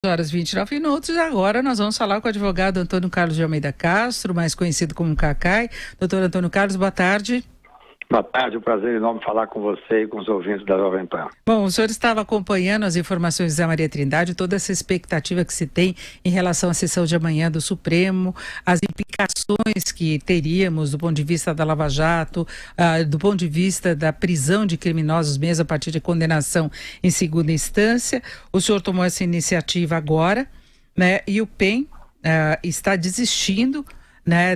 Horas 29 minutos. Agora nós vamos falar com o advogado Antônio Carlos de Almeida Castro, mais conhecido como Cacai. Doutor Antônio Carlos, boa tarde. Boa tarde, um prazer enorme falar com você e com os ouvintes da Jovem Pan. Bom, o senhor estava acompanhando as informações da Maria Trindade, toda essa expectativa que se tem em relação à sessão de amanhã do Supremo, as implicações que teríamos do ponto de vista da Lava Jato, do ponto de vista da prisão de criminosos mesmo a partir de condenação em segunda instância. O senhor tomou essa iniciativa agora, né? E o PEN está desistindo, né,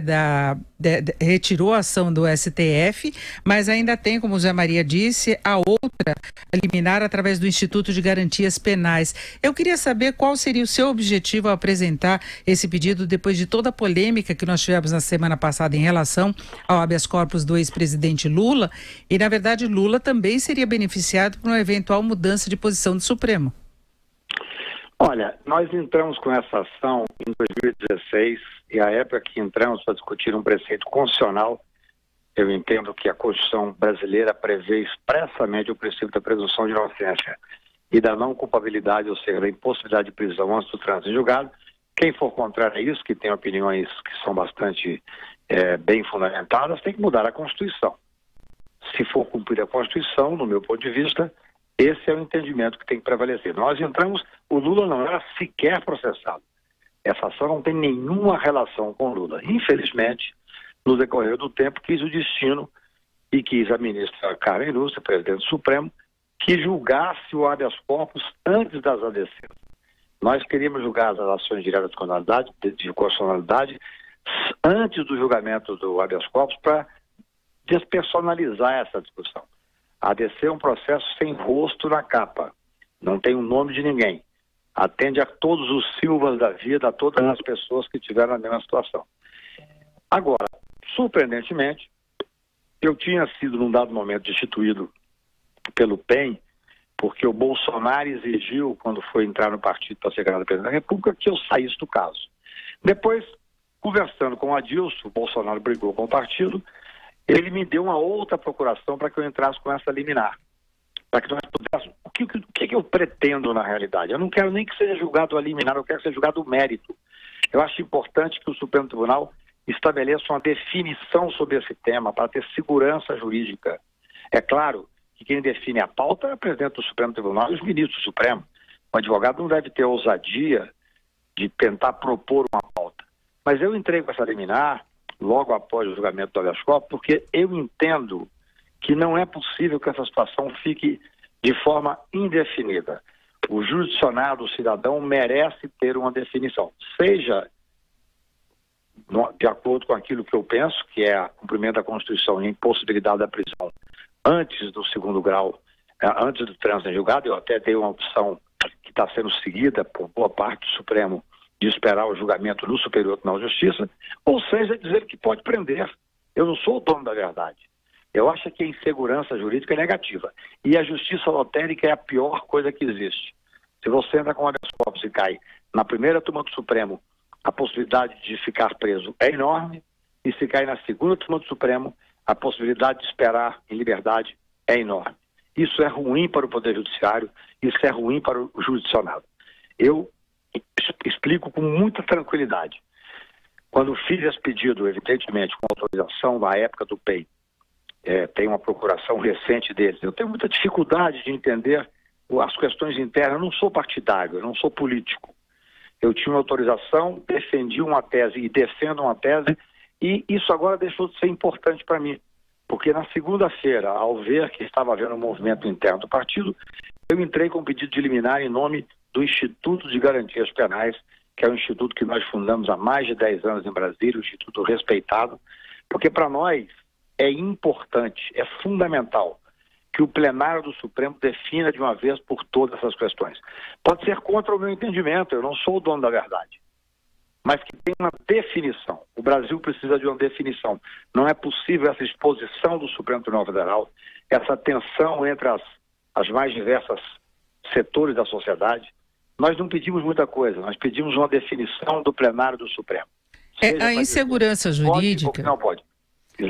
retirou a ação do STF, mas ainda tem, como o Zé Maria disse, a outra liminar através do Instituto de Garantias Penais. Eu queria saber qual seria o seu objetivo ao apresentar esse pedido depois de toda a polêmica que nós tivemos na semana passada em relação ao habeas corpus do ex-presidente Lula, e na verdade Lula também seria beneficiado por uma eventual mudança de posição do Supremo. Olha, nós entramos com essa ação em 2016 e a época que entramos para discutir um preceito constitucional, eu entendo que a Constituição brasileira prevê expressamente o princípio da presunção de inocência e da não culpabilidade, ou seja, da impossibilidade de prisão antes do trânsito em julgado. Quem for contrário a isso, que tem opiniões que são bastante bem fundamentadas, tem que mudar a Constituição. Se for cumprir a Constituição, no meu ponto de vista, esse é o entendimento que tem que prevalecer. Nós entramos, o Lula não era sequer processado. Essa ação não tem nenhuma relação com o Lula. Infelizmente, no decorrer do tempo, quis o destino e quis a ministra Carmen Lúcia, presidente do Supremo, que julgasse o habeas corpus antes das ADCs. Nós queríamos julgar as ações diretas de constitucionalidade antes do julgamento do habeas corpus para despersonalizar essa discussão. A ADC é um processo sem rosto na capa, não tem o nome de ninguém. Atende a todos os Silvas da vida, a todas as pessoas que tiveram a mesma situação. Agora, surpreendentemente, eu tinha sido, num dado momento, destituído pelo PEN, porque o Bolsonaro exigiu, quando foi entrar no partido para ser candidato a presidente da República, que eu saísse do caso. Depois, conversando com o Adilson, o Bolsonaro brigou com o partido, ele me deu uma outra procuração para que eu entrasse com essa liminar. Para que nós pudéssemos... O que eu pretendo na realidade? Eu não quero nem que seja julgado a liminar, eu quero que seja julgado o mérito. Eu acho importante que o Supremo Tribunal estabeleça uma definição sobre esse tema para ter segurança jurídica. É claro que quem define a pauta é o presidente do Supremo Tribunal e os ministros do Supremo. O advogado não deve ter ousadia de tentar propor uma pauta. Mas eu entrei com essa liminar logo após o julgamento do habeas corpus, porque eu entendo que não é possível que essa situação fique de forma indefinida. O jurisdicionado, o cidadão, merece ter uma definição, seja de acordo com aquilo que eu penso, que é o cumprimento da Constituição e a impossibilidade da prisão antes do segundo grau, antes do trânsito em julgado. Eu até dei uma opção que está sendo seguida por boa parte do Supremo, de esperar o julgamento no Superior Tribunal de Justiça, ou seja, dizer que pode prender. Eu não sou o dono da verdade. Eu acho que a insegurança jurídica é negativa. E a justiça lotérica é a pior coisa que existe. Se você entra com habeas corpus e cai na primeira turma do Supremo, a possibilidade de ficar preso é enorme, e se cai na segunda turma do Supremo, a possibilidade de esperar em liberdade é enorme. Isso é ruim para o Poder Judiciário, isso é ruim para o jurisdicionado. Eu explico com muita tranquilidade. Quando fiz esse pedido, evidentemente, com autorização da época do PEN, tem uma procuração recente deles, eu tenho muita dificuldade de entender as questões internas. Eu não sou partidário, eu não sou político. Eu tinha uma autorização, defendi uma tese e defendo uma tese, e isso agora deixou de ser importante para mim. Porque na segunda-feira, ao ver que estava havendo um movimento interno do partido, eu entrei com um pedido de liminar em nome do Instituto de Garantias Penais, que é um instituto que nós fundamos há mais de 10 anos em Brasília, um instituto respeitado, porque para nós é importante, é fundamental que o plenário do Supremo defina de uma vez por todas essas questões. Pode ser contra o meu entendimento, eu não sou o dono da verdade, mas que tem uma definição. O Brasil precisa de uma definição. Não é possível essa exposição do Supremo Tribunal Federal, essa tensão entre as mais diversas setores da sociedade. Nós não pedimos muita coisa, nós pedimos uma definição do plenário do Supremo. A insegurança jurídica... Pode ou não pode.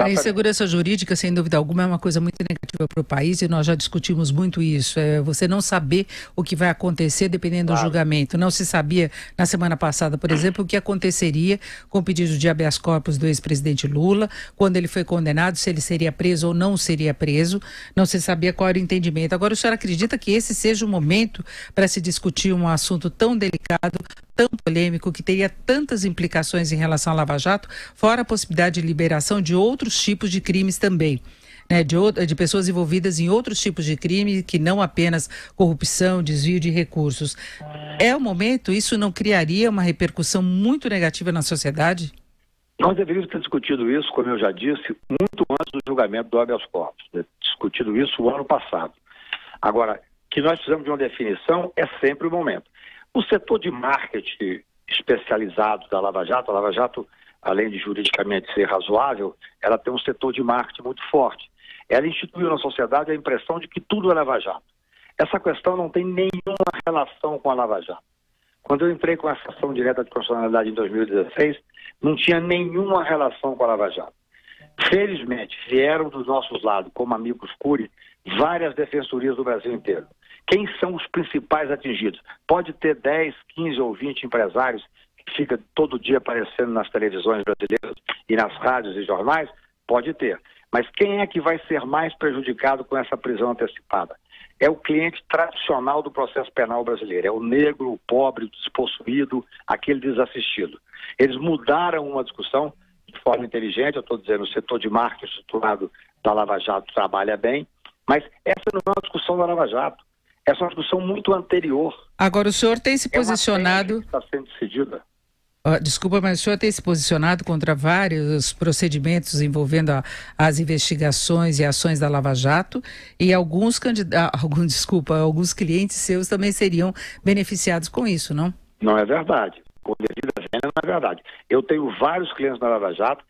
A insegurança jurídica, sem dúvida alguma, é uma coisa muito negativa para o país e nós já discutimos muito isso. Você não saber o que vai acontecer dependendo do julgamento. Não se sabia, na semana passada, por exemplo, o que aconteceria com o pedido de habeas corpus do ex-presidente Lula, quando ele foi condenado, se ele seria preso ou não seria preso. Não se sabia qual era o entendimento. Agora, o senhor acredita que esse seja o momento para se discutir um assunto tão delicado, tão polêmico, que teria tantas implicações em relação à Lava Jato, fora a possibilidade de liberação de outros tipos de crimes também, né? De pessoas envolvidas em outros tipos de crime, que não apenas corrupção, desvio de recursos. É o momento? Isso não criaria uma repercussão muito negativa na sociedade? Nós deveríamos ter discutido isso, como eu já disse, muito antes do julgamento do habeas corpus. Discutido isso o ano passado. Agora, que nós precisamos de uma definição é sempre o momento. O setor de marketing especializado da Lava Jato, a Lava Jato, além de juridicamente ser razoável, ela tem um setor de marketing muito forte. Ela instituiu na sociedade a impressão de que tudo é Lava Jato. Essa questão não tem nenhuma relação com a Lava Jato. Quando eu entrei com essa ação direta de constitucionalidade em 2016, não tinha nenhuma relação com a Lava Jato. Felizmente, vieram dos nossos lados, como amigos Cury, várias defensorias do Brasil inteiro. Quem são os principais atingidos? Pode ter 10, 15 ou 20 empresários que ficam todo dia aparecendo nas televisões brasileiras e nas rádios e jornais? Pode ter. Mas quem é que vai ser mais prejudicado com essa prisão antecipada? É o cliente tradicional do processo penal brasileiro. É o negro, o pobre, o despossuído, aquele desassistido. Eles mudaram uma discussão de forma inteligente. Eu estou dizendo, o setor de marketing estruturado da Lava Jato trabalha bem, mas essa não é uma discussão da Lava Jato. Essa é uma discussão muito anterior. Agora, o senhor tem se posicionado... Está sendo decidida. Desculpa, mas o senhor tem se posicionado contra vários procedimentos envolvendo as investigações e ações da Lava Jato, e alguns clientes seus também seriam beneficiados com isso, não? Não é verdade. Com devida vênia, não é verdade. Eu tenho vários clientes na Lava Jato,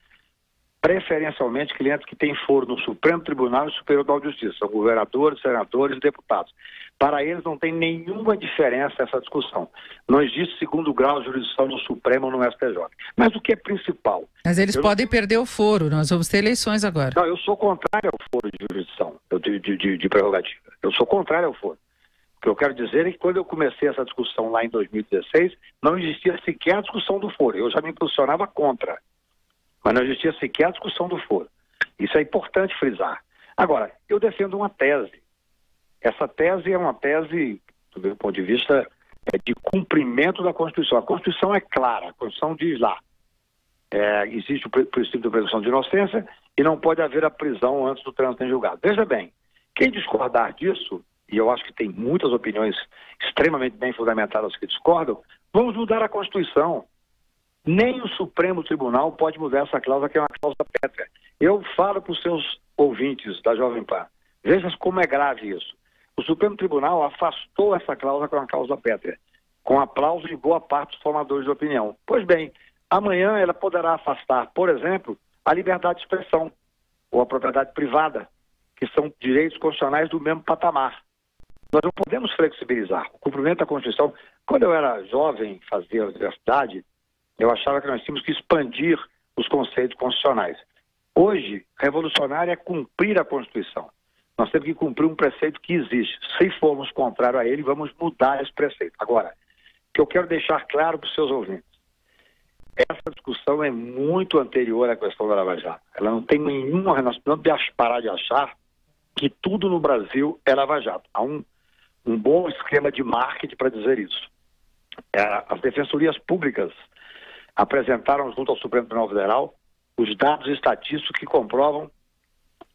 preferencialmente clientes que têm foro no Supremo Tribunal e Superior Tribunal de Justiça, são governadores, senadores e deputados. Para eles não tem nenhuma diferença essa discussão. Não existe segundo grau de jurisdição no Supremo ou no STJ. Mas o que é principal? Mas eles podem perder o foro, nós vamos ter eleições agora. Não, eu sou contrário ao foro de jurisdição, de prerrogativa. Eu sou contrário ao foro. O que eu quero dizer é que quando eu comecei essa discussão lá em 2016, não existia sequer a discussão do foro. Eu já me posicionava contra. Mas não existia sequer a discussão do foro. Isso é importante frisar. Agora, eu defendo uma tese. Essa tese é uma tese, do meu ponto de vista, de cumprimento da Constituição. A Constituição é clara, a Constituição diz lá. Existe o princípio da presunção de inocência e não pode haver a prisão antes do trânsito em julgado. Veja bem, quem discordar disso, e eu acho que tem muitas opiniões extremamente bem fundamentadas que discordam, vamos mudar a Constituição. Nem o Supremo Tribunal pode mudar essa cláusula, que é uma cláusula pétrea. Eu falo para os seus ouvintes da Jovem Pan, veja como é grave isso. O Supremo Tribunal afastou essa cláusula com uma cláusula pétrea, com aplauso de boa parte dos formadores de opinião. Pois bem, amanhã ela poderá afastar, por exemplo, a liberdade de expressão ou a propriedade privada, que são direitos constitucionais do mesmo patamar. Nós não podemos flexibilizar o cumprimento da Constituição. Quando eu era jovem, fazia universidade, eu achava que nós tínhamos que expandir os conceitos constitucionais. Hoje, revolucionário é cumprir a Constituição. Nós temos que cumprir um preceito que existe. Se formos contrário a ele, vamos mudar esse preceito. Agora, o que eu quero deixar claro para os seus ouvintes, essa discussão é muito anterior à questão da Lava Jato. Ela não tem nenhuma relação, não devemos parar de achar que tudo no Brasil é Lava Jato. Há um bom esquema de marketing para dizer isso. As defensorias públicas apresentaram junto ao Supremo Tribunal Federal os dados estatísticos que comprovam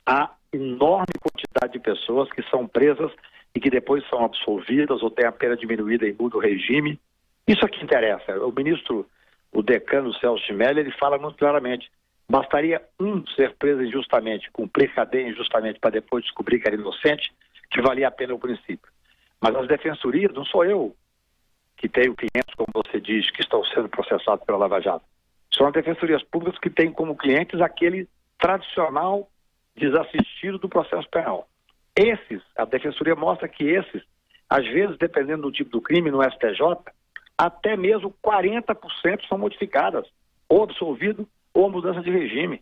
a enorme quantidade de pessoas que são presas e que depois são absolvidas ou têm a pena diminuída e muda o regime. Isso é que interessa. O decano Celso de Mello, ele fala muito claramente, bastaria um ser preso injustamente, cumprir cadeia injustamente para depois descobrir que era inocente, que valia a pena o princípio. Mas as defensorias, não sou eu que tenho clientes, como você diz, que estão sendo processados pela Lava Jato. São as defensorias públicas que têm como clientes aquele tradicional desassistido do processo penal. A defensoria mostra que esses, às vezes, dependendo do tipo do crime no STJ, até mesmo 40% são modificadas, ou absolvido, ou mudança de regime.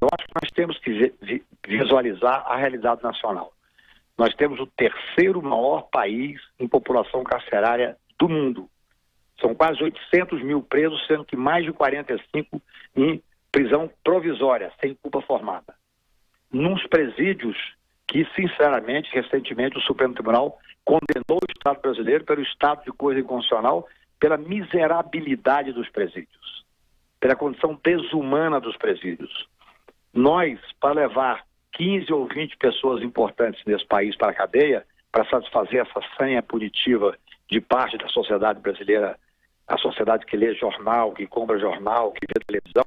Eu acho que nós temos que visualizar a realidade nacional. Nós temos o terceiro maior país em população carcerária do mundo. São quase 800 mil presos, sendo que mais de 45 em prisão provisória, sem culpa formada. Nos presídios que, sinceramente, recentemente o Supremo Tribunal condenou o Estado brasileiro pelo estado de coisa inconstitucional, pela miserabilidade dos presídios, pela condição desumana dos presídios. Nós, para levar 15 ou 20 pessoas importantes nesse país para a cadeia, para satisfazer essa sanha punitiva de parte da sociedade brasileira, a sociedade que lê jornal, que compra jornal, que vê televisão,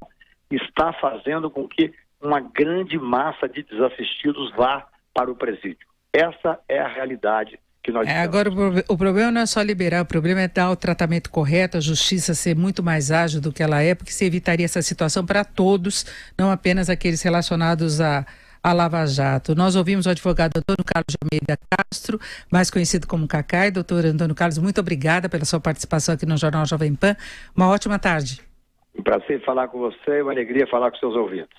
está fazendo com que uma grande massa de desassistidos vá para o presídio. Essa é a realidade que nós temos. Agora, o problema não é só liberar, o problema é dar o tratamento correto, a justiça ser muito mais ágil do que ela é, porque se evitaria essa situação para todos, não apenas aqueles relacionados a Lava Jato. Nós ouvimos o advogado Antônio Carlos de Almeida Castro, mais conhecido como Cacai. Doutor Antônio Carlos, muito obrigada pela sua participação aqui no Jornal Jovem Pan. Uma ótima tarde. Um prazer falar com você, uma alegria falar com seus ouvintes.